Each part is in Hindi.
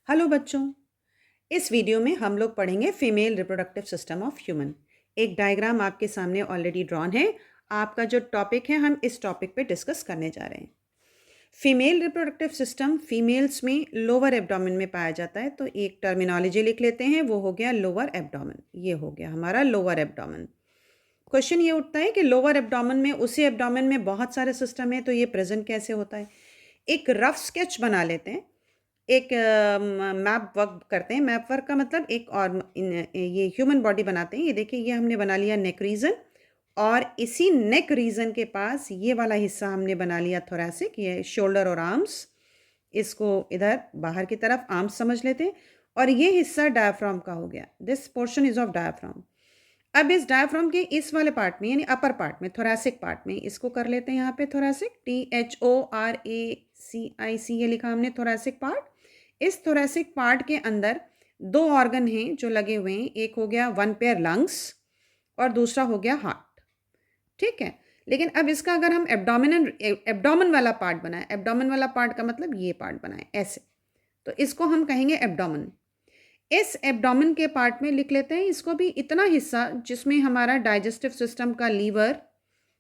हेलो बच्चों, इस वीडियो में हम लोग पढ़ेंगे female reproductive system of human. एक डायग्राम आपके सामने ऑलरेडी ड्रॉन है। आपका जो टॉपिक है हम इस टॉपिक पे डिस्कस करने जा रहे हैं। फीमेल रिप्रोडक्टिव सिस्टम फीमेल्स में लोअर एब्डोमेन में पाया जाता है। तो एक टर्मिनोलॉजी लिख लेते हैं, वो हो गया लोअर एब्डोमेन। ये हो गया हमारा लोअर एब्डोमेन। क्वेश्चन ये उठता है कि लोअर एब्डोमेन में, उसी एब्डोमेन में बहुत सारे सिस्टम है, तो ये प्रेजेंट कैसे होता है। एक रफ स्केच बना लेते हैं, एक मैप वर्क करते हैं। मैप वर्क का मतलब एक और ये ह्यूमन बॉडी बनाते हैं। ये देखिए, ये हमने बना लिया नेक रीजन, और इसी नेक रीजन के पास ये वाला हिस्सा हमने बना लिया थोरैसिक, ये शोल्डर और आर्म्स। इसको इधर बाहर की तरफ आर्म्स समझ लेते हैं, और ये हिस्सा डायफ्राम का हो गया। This portion is of diaphragm. अब इस डायफ्राम के इस वाले पार्ट में, यानी अपर पार्ट में, थोरैसिक पार्ट में, इसको कर लेते हैं यहाँ पे थोरैसिक, THORACIC ये लिखा हमने, थोरैसिक पार्ट। इस थोरैसिक पार्ट के अंदर दो ऑर्गन हैं जो लगे हुए हैं। एक हो गया वन पेयर लंग्स, और दूसरा हो गया हार्ट। ठीक है, लेकिन अब इसका अगर हम एब्डोमेन वाला पार्ट बनाए, एब्डोमेन वाला पार्ट का मतलब ये पार्ट बनाए ऐसे, तो इसको हम कहेंगे एब्डोमेन। इस एब्डोमेन के पार्ट में लिख लेते हैं इसको भी इतना हिस्सा जिसमें हमारा डाइजेस्टिव सिस्टम का लीवर,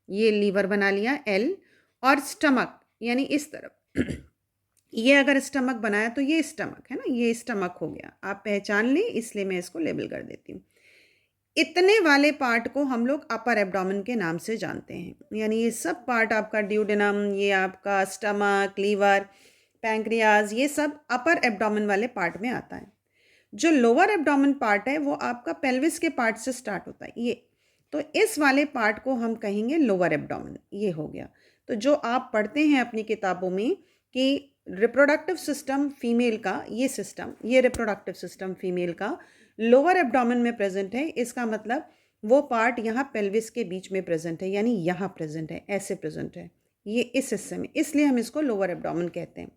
ये लीवर बना लिया L, और स्टमक यानी इस तरफ ये अगर स्टमक बनाया तो ये स्टमक है ना, ये स्टमक हो गया। आप पहचान लें, इसलिए मैं इसको लेबल कर देती हूँ। इतने वाले पार्ट को हम लोग अपर एब्डोमेन के नाम से जानते हैं। यानी ये सब पार्ट आपका ड्यूडेनम, ये आपका स्टमक, लीवर, पैंक्रियाज, ये सब अपर एब्डोमेन वाले पार्ट में आता है। जो लोअर एब्डोमेन पार्ट है वो आपका पेल्विस के पार्ट से स्टार्ट होता है, ये। तो इस वाले पार्ट को हम कहेंगे लोअर एब्डोमेन। ये हो गया। तो जो आप पढ़ते हैं अपनी किताबों में कि रिप्रोडक्टिव सिस्टम फीमेल का, ये सिस्टम, ये रिप्रोडक्टिव सिस्टम फीमेल का लोअर एब्डोमेन में प्रेजेंट है, इसका मतलब वो पार्ट यहाँ पेल्विस के बीच में प्रेजेंट है, यानी यहाँ प्रेजेंट है, ऐसे प्रेजेंट है ये इस हिस्से में, इसलिए हम इसको लोअर एब्डोमेन कहते हैं।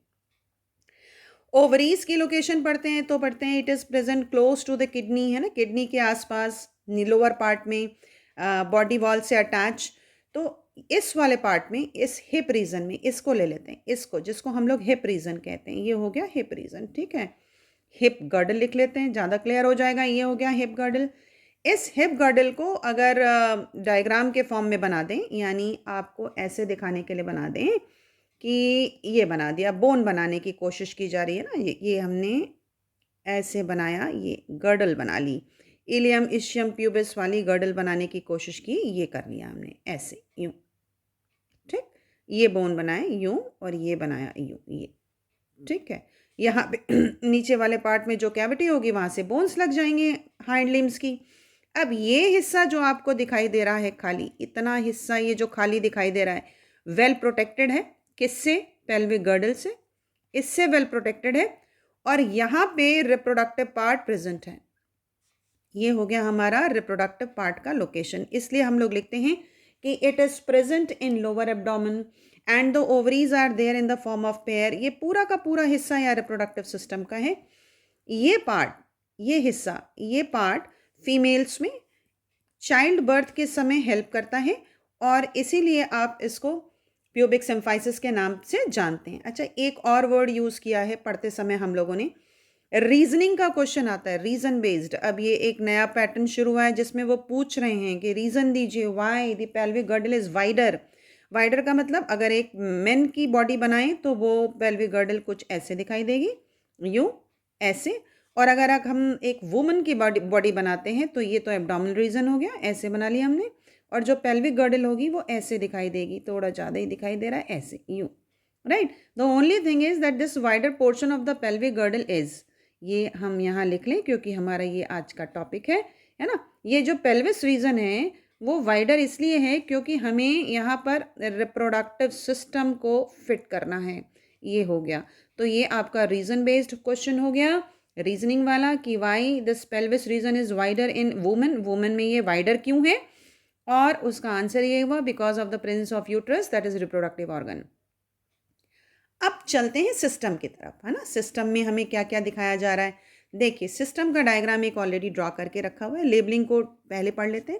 ओवरीज की लोकेशन पढ़ते हैं तो पढ़ते हैं it is present close to the kidney, है ना, किडनी के आसपास लोअर पार्ट में, बॉडी वॉल से अटैच। तो इस वाले पार्ट में, इस हिप रीजन में, इसको ले लेते हैं, इसको, जिसको हम लोग हिप रीजन कहते हैं। ये हो गया हिप रीजन, ठीक है। हिप गर्डल लिख लेते हैं, ज़्यादा क्लियर हो जाएगा। ये हो गया हिप गर्डल। इस हिप गर्डल को अगर डायग्राम के फॉर्म में बना दें, यानी आपको ऐसे दिखाने के लिए बना दें कि ये बना दिया, बोन बनाने की कोशिश की जा रही है ना, ये हमने ऐसे बनाया, ये गर्डल बना ली, इलियम इशियम प्यूबिस वाली गर्डल बनाने की कोशिश की, ये कर लिया हमने ऐसे, यूं। ठीक, ये बोन बनाए यूं, और ये बनाया यूं, ये। ठीक है, यहाँ पे नीचे वाले पार्ट में जो कैविटी होगी वहाँ से बोन्स लग जाएंगे हाइंड लिम्स की। अब ये हिस्सा जो आपको दिखाई दे रहा है खाली, इतना हिस्सा ये जो खाली दिखाई दे रहा है, वेल प्रोटेक्टेड है। किससे? पेल्विक गर्डल से, इससे वेल प्रोटेक्टेड है। और यहाँ पे रिप्रोडक्टिव पार्ट प्रेजेंट है। ये हो गया हमारा रिप्रोडक्टिव पार्ट का लोकेशन। इसलिए हम लोग लिखते हैं कि it is present in lower abdomen and the ovaries are there in the form of pair. ये पूरा का पूरा हिस्सा या रिप्रोडक्टिव सिस्टम का है। ये पार्ट, ये हिस्सा, ये पार्ट फीमेल्स में चाइल्ड बर्थ के समय हेल्प करता है, और इसीलिए आप इसको प्यूबिक सिम्फाइसिस के नाम से जानते हैं। अच्छा, एक और वर्ड यूज़ किया है पढ़ते समय हम लोगों ने, रीजनिंग का क्वेश्चन आता है, रीजन बेस्ड। अब ये एक नया पैटर्न शुरू हुआ है जिसमें वो पूछ रहे हैं कि रीजन दीजिए, why the pelvic girdle is wider. Wider का मतलब अगर एक मेन की बॉडी बनाएं तो वो पेल्विक गर्डल कुछ ऐसे दिखाई देगी, यूं, ऐसे। और अगर हम एक वुमन की बॉडी बनाते हैं तो ये तो एब्डोमिनल रीजन हो गया, ऐसे बना लिया हमने। और जो पेल्विक गर्डल होगी वो ऐसे दिखाई देगी, थोड़ा ज़्यादा ही दिखाई दे रहा है, ऐसे, यूं, right. The only thing is that this wider portion of the pelvic girdle is, ये हम यहाँ लिख लें क्योंकि हमारा ये आज का टॉपिक है ना। ये जो पेल्विस रीजन है वो वाइडर इसलिए है क्योंकि हमें यहाँ पर रिप्रोडक्टिव सिस्टम को फिट करना है। ये हो गया। तो ये आपका रीजन बेस्ड क्वेश्चन हो गया, रीजनिंग वाला, कि why this pelvis region is wider in women. Women में ये वाइडर क्यों है? और उसका आंसर ये हुआ because of the presence of uterus, that is reproductive organ. अब चलते हैं सिस्टम की तरफ, है ना। सिस्टम में हमें क्या क्या दिखाया जा रहा है, देखिए सिस्टम का डायग्राम एक ऑलरेडी ड्रॉ करके रखा हुआ है। लेबलिंग को पहले पढ़ लेते हैं।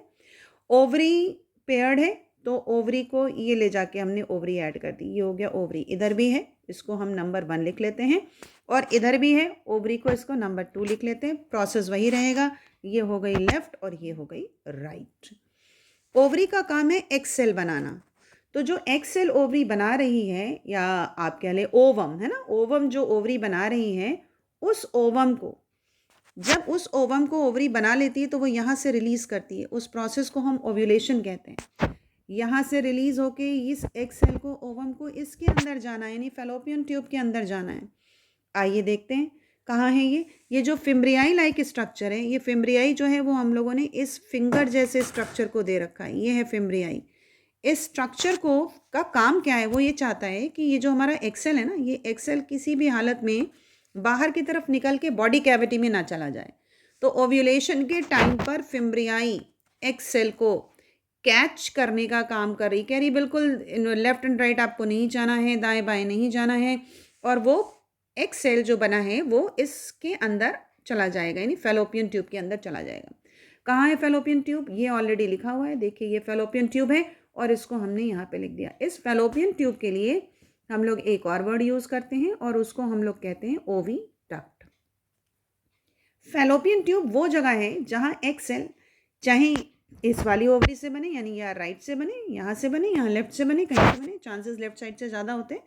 ओवरी पेयर्ड है, तो ओवरी को ये ले जाके हमने ओवरी ऐड कर दी, ये हो गया ओवरी। इधर भी है, इसको हम नंबर 1 लिख लेते हैं। और इधर भी है ओवरी को, इसको नंबर 2 लिख लेते हैं। प्रोसेस वही रहेगा, ये हो गई लेफ्ट और ये हो गई राइट। ओवरी का काम है एग सेल बनाना। तो जो एग सेल ओवरी बना रही है, या आप कह लें ओवम, है ना, ओवम जो ओवरी बना रही है, उस ओवम को, जब उस ओवम को ओवरी बना लेती है तो वो यहाँ से रिलीज करती है, उस प्रोसेस को हम ओव्यूलेशन कहते हैं। यहाँ से रिलीज होके इस एग सेल को, ओवम को, इसके अंदर जाना है, यानी फैलोपियन ट्यूब के अंदर जाना है। आइए देखते हैं कहाँ है ये जो फिम्ब्रियाई लाइक स्ट्रक्चर है, ये फिम्ब्रियाई जो है वो हम लोगों ने इस फिंगर जैसे स्ट्रक्चर को दे रखा है, ये है फिम्ब्रियाई। इस स्ट्रक्चर को का काम क्या है, वो ये चाहता है कि ये जो हमारा एक्सेल है ना, ये एक्सेल किसी भी हालत में बाहर की तरफ निकल के बॉडी कैविटी में ना चला जाए। तो ओव्यूलेशन के टाइम पर फिम्ब्रियाई एक्सेल को कैच करने का काम कर रही, कह रही बिल्कुल लेफ्ट एंड राइट आपको नहीं जाना है, दाएं बाएं नहीं जाना है, और वो एक सेल जो बना है वो इसके अंदर चला जाएगा, यानी फैलोपियन ट्यूब के अंदर चला जाएगा। कहाँ है फैलोपियन ट्यूब, ये ऑलरेडी लिखा हुआ है, देखिए ये फैलोपियन ट्यूब है और इसको हमने यहाँ पे लिख दिया। इस फैलोपियन ट्यूब के लिए हम लोग एक और वर्ड यूज करते हैं और उसको हम लोग कहते हैं ओवी डक्ट। फैलोपियन ट्यूब वो जगह है जहाँ एक सेल चाहे इस वाली ओवरी से बने, यानी या राइट से बने, यहाँ से बने, यहाँ लेफ्ट से बने, कहीं से बने, चांसेस लेफ्ट साइड से ज़्यादा होते हैं।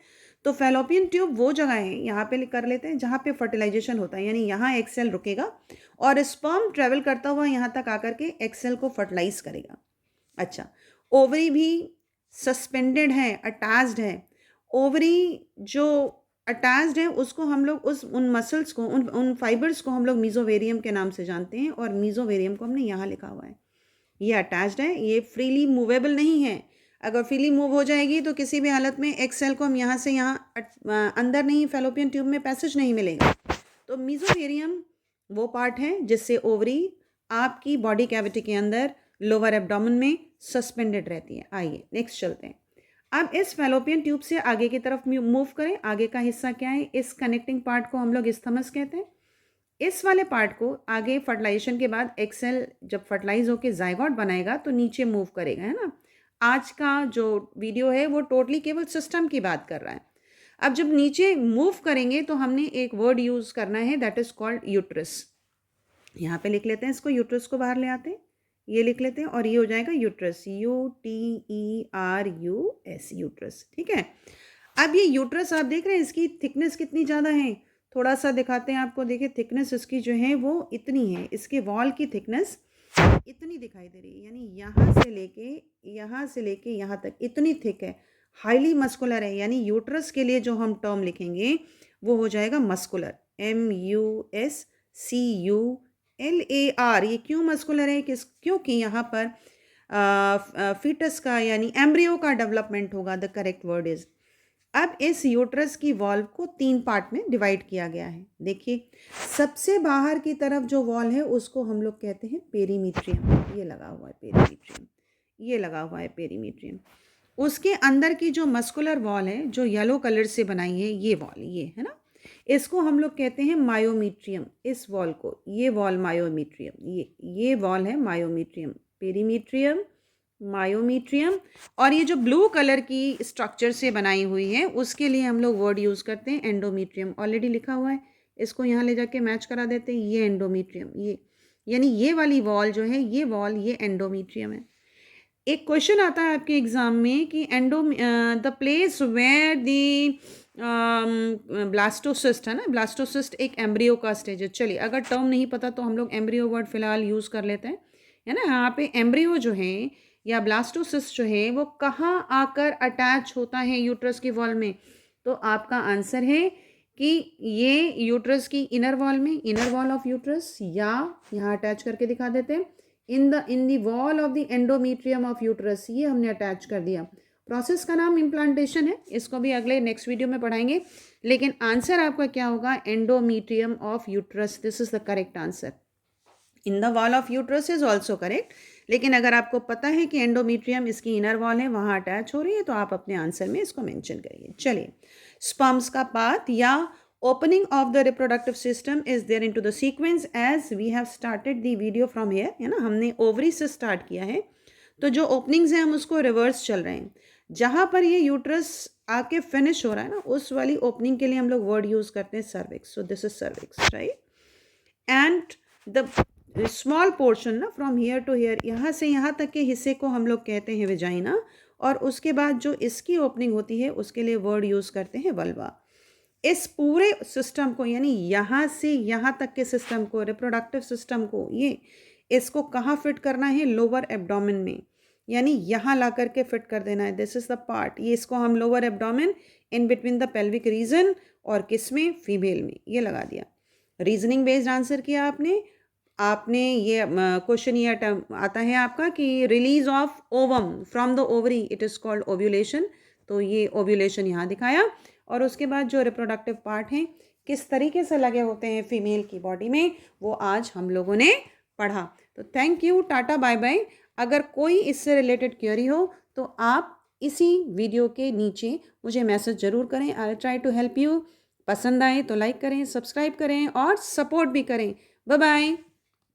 तो फैलोपियन ट्यूब वो जगह है, यहाँ पे कर लेते हैं, जहाँ पे फर्टिलाइजेशन होता है, यानी यहाँ एक सेल रुकेगा और स्पर्म ट्रेवल करता हुआ यहाँ तक आकर के एक सेल को फर्टिलाइज करेगा। अच्छा, ओवरी भी सस्पेंडेड है, अटैच्ड है। ओवरी जो अटैच्ड है उसको हम लोग उन मसल्स को, उन फाइबर्स को हम लोग मीजोवेरियम के नाम से जानते हैं, और मीजोवेरियम को हमने यहाँ लिखा हुआ है। ये अटैच्ड है, ये फ्रीली मूवेबल नहीं है। अगर फ्रीली मूव हो जाएगी तो किसी भी हालत में एक सेल को हम यहाँ से यहाँ अंदर नहीं, फैलोपियन ट्यूब में पैसेज नहीं मिलेगा। तो मीजोवेरियम वो पार्ट है जिससे ओवरी आपकी बॉडी कैविटी के अंदर लोअर एब्डोमेन में सस्पेंडेड रहती है। आइए नेक्स्ट चलते हैं। अब इस फैलोपियन ट्यूब से आगे की तरफ मूव करें। आगे का हिस्सा क्या है, इस कनेक्टिंग पार्ट को हम लोग इस्थमस कहते हैं। इस वाले पार्ट को आगे फर्टिलाइजेशन के बाद एक सेल जब फर्टिलाइज होकर जाइगोट बनाएगा तो नीचे मूव करेगा, है ना। आज का जो वीडियो है वो टोटली केवल सिस्टम की बात कर रहा है। अब जब नीचे मूव करेंगे तो हमने एक वर्ड यूज करना है, दैट इज कॉल्ड यूट्रस। यहाँ पे लिख लेते हैं इसको, यूट्रस को बाहर ले आते हैं, ये लिख लेते हैं और ये हो जाएगा यूट्रस, UTERUS, यूट्रस। ठीक है, अब ये यूट्रस आप देख रहे हैं, इसकी थिकनेस कितनी ज़्यादा है, थोड़ा सा दिखाते हैं आपको। देखिए थिकनेस इसकी जो है वो इतनी है, इसके वॉल की थिकनेस इतनी दिखाई दे रही है, यानी यहाँ से लेके यहाँ तक इतनी थिक है, हाईली मस्कुलर है। यानी यूट्रस के लिए जो हम टर्म लिखेंगे वो हो जाएगा मस्कुलर, MUSCULAR। ये क्यों मस्कुलर है, क्योंकि यहाँ पर फीटस का यानी एम्ब्रियो का डेवलपमेंट होगा, द करेक्ट वर्ड इज। अब इस यूट्रस की वॉल्व को 3 पार्ट में डिवाइड किया गया है। देखिए सबसे बाहर की तरफ जो वॉल है उसको हम लोग कहते हैं पेरीमीट्रियम, ये लगा हुआ है पेरीमीट्रियम, ये लगा हुआ है पेरीमीट्रियम। उसके अंदर की जो मस्कुलर वॉल है जो येलो कलर से बनाई है, ये वॉल, ये है ना, इसको हम लोग कहते हैं मायोमीट्रियम। इस वॉल को, ये वॉल मायोमीट्रियम, ये वॉल है मायोमीट्रियम, पेरीमीट्रियम, मायोमीट्रियम। और ये जो ब्लू कलर की स्ट्रक्चर से बनाई हुई है उसके लिए हम लोग वर्ड यूज़ करते हैं एंडोमीट्रियम, ऑलरेडी लिखा हुआ है, इसको यहाँ ले जाके मैच करा देते हैं, ये एंडोमीट्रियम, ये यानी ये वाली वॉल जो है, ये वॉल, ये एंडोमीट्रियम है। एक क्वेश्चन आता है आपके एग्जाम में कि the place where the blastocyst, है ना, ब्लास्टोसिस्ट एक एम्ब्रियो का स्टेज है। चलिए अगर टर्म नहीं पता तो हम लोग एम्ब्रियो वर्ड फिलहाल यूज़ कर लेते हैं, है ना। यहाँ पे एम्ब्रियो जो है या ब्लास्टोसिस्ट जो है वो कहाँ आकर अटैच होता है यूट्रस की वॉल में, तो आपका आंसर है कि ये यूट्रस की इनर वॉल में, इनर वॉल ऑफ यूट्रस, या यहाँ अटैच करके दिखा देते हैं in the wall of the endometrium of uterus, ये हमने अटैच कर दिया। प्रोसेस का नाम इम्प्लांटेशन है, इसको भी अगले नेक्स्ट वीडियो में पढ़ाएंगे, लेकिन आंसर आपका क्या होगा, endometrium of uterus, this is the correct answer. In the wall of uterus is also correct, लेकिन अगर आपको पता है कि एंडोमीट्रियम इसकी इनर वॉल है, वहाँ अटैच हो रही है, तो आप अपने आंसर में इसको मेंशन करिए। चलिए, स्पर्म्स का पाथ या opening of the reproductive system is there into the sequence as we have started the video from here, है ना, हमने ओवरी से स्टार्ट किया है, तो जो ओपनिंग्स हैं हम उसको रिवर्स चल रहे हैं। जहाँ पर ये यूट्रस आके फिनिश हो रहा है ना, उस वाली ओपनिंग के लिए हम लोग वर्ड यूज़ करते हैं cervix. So this is cervix, right. And the small portion ना फ्रॉम हियर टू हियर, यहाँ से यहाँ तक के हिस्से को हम लोग कहते हैं वेजाइना. और उसके बाद जो इसकी ओपनिंग होती है उसके लिए वर्ड यूज़ करते हैं वल्वा. इस पूरे सिस्टम को, यानी यहाँ से यहाँ तक के सिस्टम को, रिप्रोडक्टिव सिस्टम को, ये इसको कहाँ फिट करना है? लोअर एब्डोमेन में, यानी यहाँ ला करके फिट कर देना है. दिस इज द पार्ट, ये इसको हम lower abdomen in between the pelvic region, और किस में? फीमेल में. ये लगा दिया. रीजनिंग बेस्ड आंसर किया आपने. आपने ये क्वेश्चन ये आता है आपका कि release of ovum from the ovary it is called ovulation. तो ये ओव्यूलेशन यहाँ दिखाया. और उसके बाद जो रिप्रोडक्टिव पार्ट हैं किस तरीके से लगे होते हैं फीमेल की बॉडी में, वो आज हम लोगों ने पढ़ा. तो thank you, tata, bye bye. अगर कोई इससे रिलेटेड क्वेरी हो तो आप इसी वीडियो के नीचे मुझे मैसेज ज़रूर करें. I try to help you. पसंद आए तो लाइक करें, सब्सक्राइब करें और सपोर्ट भी करें. Bye bye.